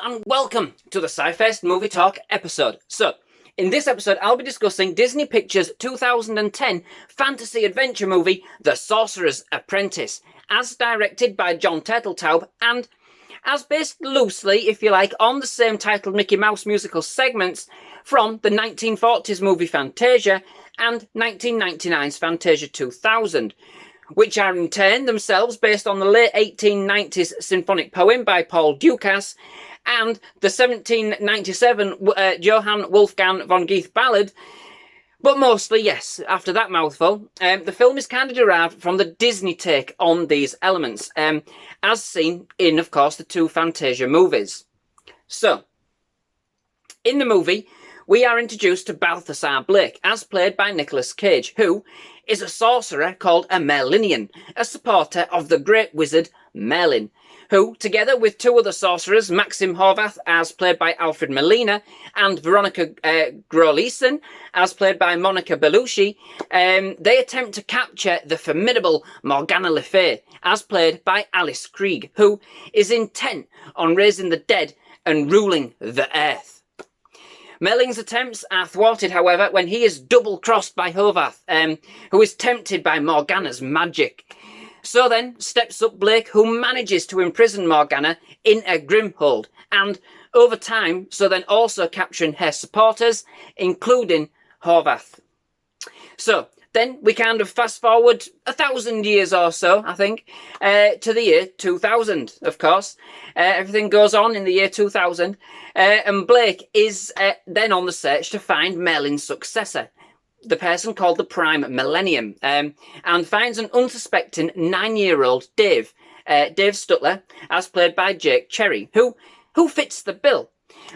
and welcome to the SciFirst MovieTalk episode. So, in this episode, I'll be discussing Disney Pictures' 2010 fantasy adventure movie, The Sorcerer's Apprentice, as directed by Jon Turteltaub and as based loosely, if you like, on the same titled Mickey Mouse musical segments from the 1940s movie Fantasia and 1999's Fantasia 2000, which are in turn themselves based on the late 1890s symphonic poem by Paul Dukas and the 1797 Johann Wolfgang von Goethe ballad. But mostly, yes, after that mouthful, the film is kind of derived from the Disney take on these elements, as seen in, of course, the two Fantasia movies. So, in the movie, we are introduced to Balthazar Blake, as played by Nicolas Cage, who is a sorcerer called a Merlinian, a supporter of the great wizard Merlin, who, together with two other sorcerers, Maxim Horvath, as played by Alfred Molina, and Veronica Groliesen, as played by Monica Bellucci, they attempt to capture the formidable Morgana Le Fay, as played by Alice Krige, who is intent on raising the dead and ruling the earth. Merlin's attempts are thwarted, however, when he is double-crossed by Horvath, who is tempted by Morgana's magic. So then steps up Blake, who manages to imprison Morgana in a grimhold, and over time, so then also capturing her supporters, including Horvath. So then we kind of fast forward 1,000 years or so, I think, to the year 2000, of course. Everything goes on in the year 2000, and Blake is then on the search to find Merlin's successor, the person called the Prime Millennium, and finds an unsuspecting 9-year-old Dave Stutler, as played by Jake Cherry, who fits the bill.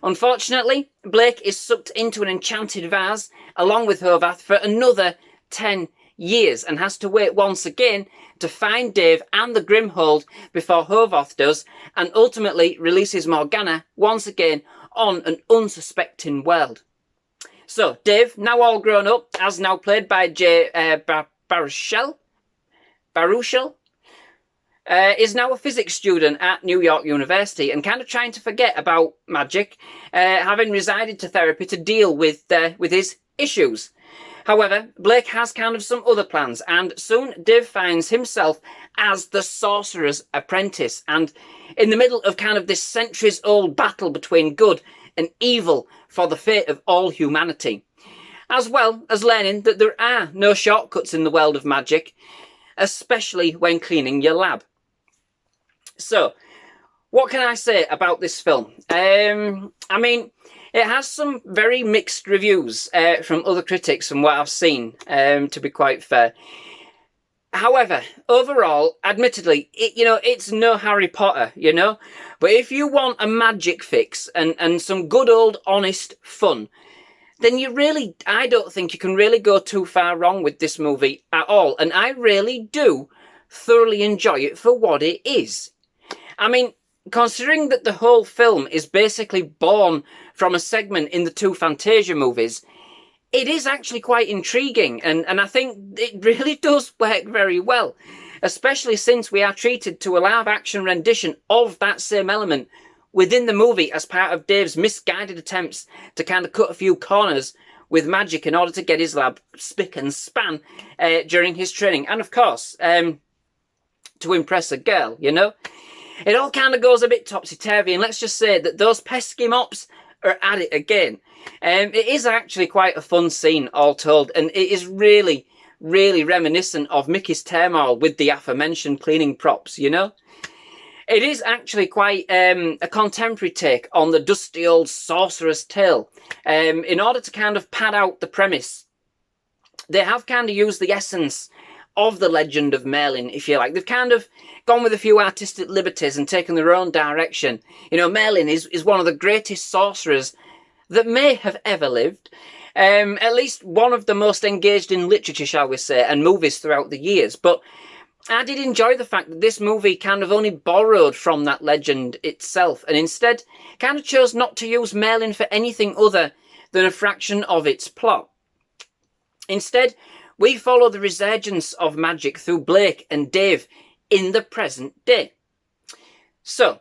Unfortunately, Blake is sucked into an enchanted vase along with Horvath for another 10 years and has to wait once again to find Dave and the Grimhold before Horvath does, and ultimately releases Morgana once again on an unsuspecting world. So, Dave, now all grown up, as now played by Baruchel, is now a physics student at New York University and kind of trying to forget about magic, having resided to therapy to deal with his issues. However, Blake has kind of some other plans, and soon Dave finds himself as the Sorcerer's Apprentice, and in the middle of kind of this centuries-old battle between good and evil for the fate of all humanity, as well as learning that there are no shortcuts in the world of magic, especially when cleaning your lab. So, what can I say about this film? I mean, it has some very mixed reviews from other critics from what I've seen, to be quite fair. However, overall, admittedly, it's no Harry Potter, but if you want a magic fix and some good old honest fun, then I don't think you can really go too far wrong with this movie at all. And I really do thoroughly enjoy it for what it is. I mean, considering that the whole film is basically born from a segment in the two Fantasia movies, it is actually quite intriguing, and I think it really does work very well, especially since we are treated to a live-action rendition of that same element within the movie as part of Dave's misguided attempts to kind of cut a few corners with magic in order to get his lab spick and span during his training, and of course, to impress a girl, It all kind of goes a bit topsy-turvy, and let's just say that those pesky mops are at it again. It is actually quite a fun scene, all told, and it is really, really reminiscent of Mickey's turmoil with the aforementioned cleaning props, It is actually quite a contemporary take on the dusty old sorcerer's tale. In order to kind of pad out the premise, they have kind of used the essence of the legend of Merlin, if you like. They've kind of gone with a few artistic liberties and taken their own direction. Merlin is one of the greatest sorcerers that may have ever lived. At least one of the most engaged in literature, shall we say, and movies throughout the years. But I did enjoy the fact that this movie kind of only borrowed from that legend itself, and instead kind of chose not to use Merlin for anything other than a fraction of its plot. Instead, we follow the resurgence of magic through Blake and Dave in the present day. So,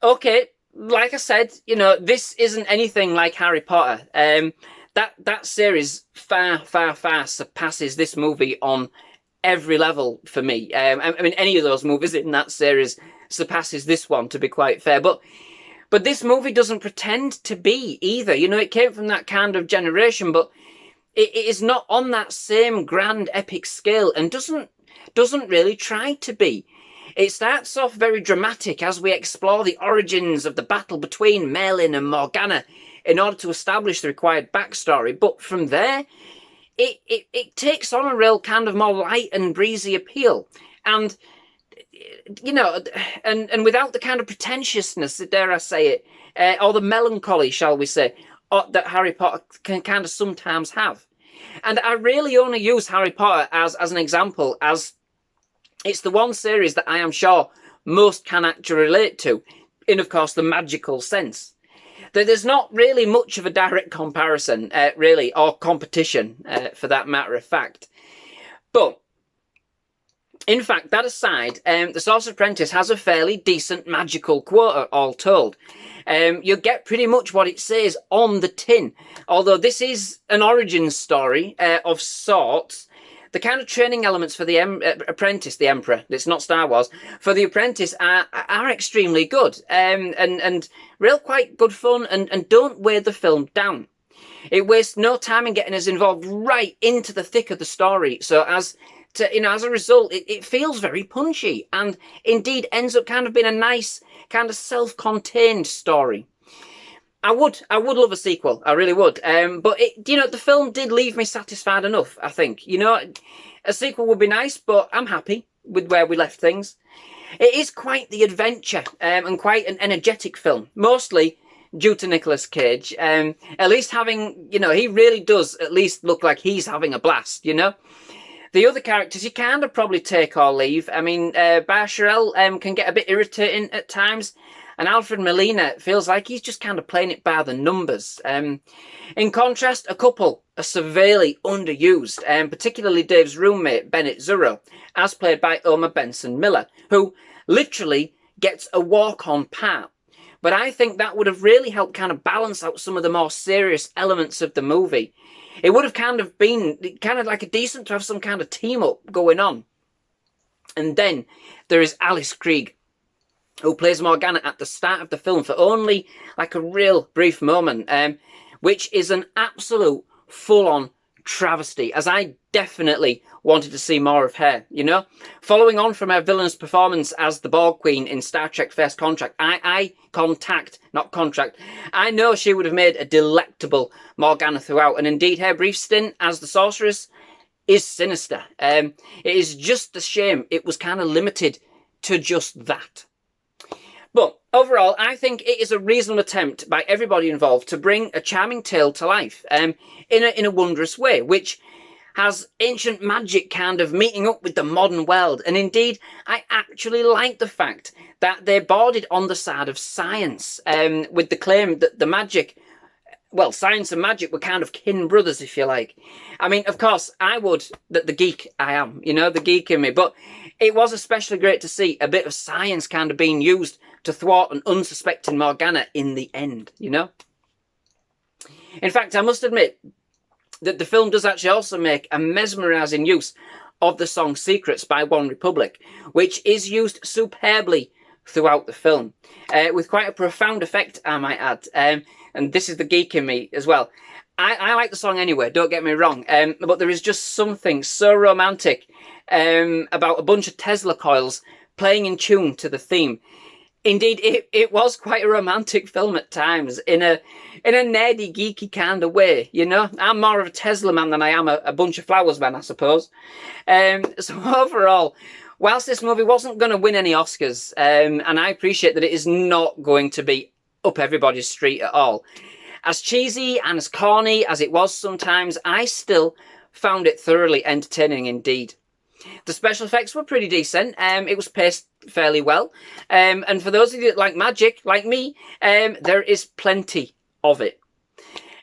okay, like I said, this isn't anything like Harry Potter. That series far surpasses this movie on every level for me. I mean, any of those movies in that series surpasses this one, to be quite fair. But this movie doesn't pretend to be either. It came from that kind of generation, but it is not on that same grand epic scale and doesn't really try to be. It starts off very dramatic as we explore the origins of the battle between Merlin and Morgana in order to establish the required backstory. But from there, it takes on a real kind of more light and breezy appeal. And, and without the kind of pretentiousness, dare I say it, or the melancholy, shall we say, that Harry Potter can kind of sometimes have. And I really only use Harry Potter as an example, as it's the one series that I am sure most can actually relate to, in, of course, the magical sense. There's not really much of a direct comparison, really, or competition, for that matter of fact. But, in fact, that aside, The Sorcerer's Apprentice has a fairly decent magical quota, all told. You get pretty much what it says on the tin. Although this is an origin story of sorts, the kind of training elements for the Apprentice, the Emperor, it's not Star Wars, for the Apprentice are extremely good and real quite good fun and don't weigh the film down. It wastes no time in getting us involved right into the thick of the story. So as a result, it feels very punchy and indeed ends up kind of being a nice kind of self-contained story. I would love a sequel. I really would. But the film did leave me satisfied enough, I think. A sequel would be nice, but I'm happy with where we left things. It is quite the adventure, and quite an energetic film, mostly due to Nicolas Cage. At least having, he really does at least look like he's having a blast, The other characters you kind of probably take or leave. I mean, Baruchel can get a bit irritating at times. And Alfred Molina feels like he's just kind of playing it by the numbers. In contrast, a couple are severely underused, particularly Dave's roommate, Bennett Zuro, as played by Omar Benson Miller, who literally gets a walk-on part. But I think that would have really helped kind of balance out some of the more serious elements of the movie. It would have kind of been kind of like a decent to have some kind of team-up going on. And then there is Alice Krige, who plays Morgana at the start of the film for only like a real brief moment, which is an absolute full-on travesty, as I definitely wanted to see more of her, Following on from her villainous performance as the Borg Queen in Star Trek First Contact, I know she would have made a delectable Morgana throughout, and indeed her brief stint as the Sorceress is sinister. It is just a shame it was kind of limited to just that. But overall, I think it is a reasonable attempt by everybody involved to bring a charming tale to life in a wondrous way, which has ancient magic kind of meeting up with the modern world. And indeed, I actually like the fact that they boarded on the side of science with the claim that the magic, well, science and magic were kind of kin brothers, if you like. I mean, of course, the geek I am, the geek in me, but it was especially great to see a bit of science kind of being used to thwart an unsuspecting Morgana in the end, In fact, I must admit that the film does actually also make a mesmerising use of the song Secrets by One Republic, which is used superbly throughout the film, with quite a profound effect, I might add. And this is the geek in me as well. I like the song anyway, don't get me wrong, but there is just something so romantic about a bunch of Tesla coils playing in tune to the theme. Indeed, it was quite a romantic film at times, in a nerdy, geeky kind of way, I'm more of a Tesla man than I am a bunch of flowers man, I suppose. So overall, whilst this movie wasn't going to win any Oscars, and I appreciate that it is not going to be up everybody's street at all, as cheesy and as corny as it was sometimes, I still found it thoroughly entertaining indeed. The special effects were pretty decent. It was paced fairly well. And for those of you that like magic, like me, there is plenty of it.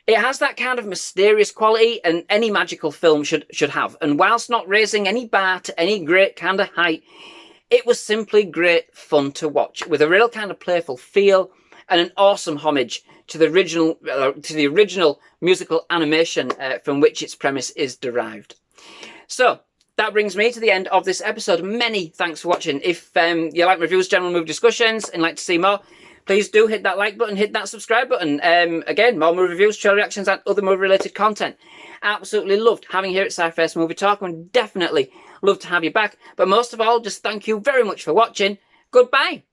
It has that kind of mysterious quality and any magical film should have. And whilst not raising any bar to any great kind of height, it was simply great fun to watch with a real kind of playful feel and an awesome homage to the original musical animation from which its premise is derived. So that brings me to the end of this episode. Many thanks for watching. If you like reviews, general movie discussions, and like to see more, please do hit that like button, hit that subscribe button. Again, more movie reviews, trailer reactions, and other movie-related content. Absolutely loved having you here at SciFirst MovieTalk, and definitely love to have you back. But most of all, just thank you very much for watching. Goodbye.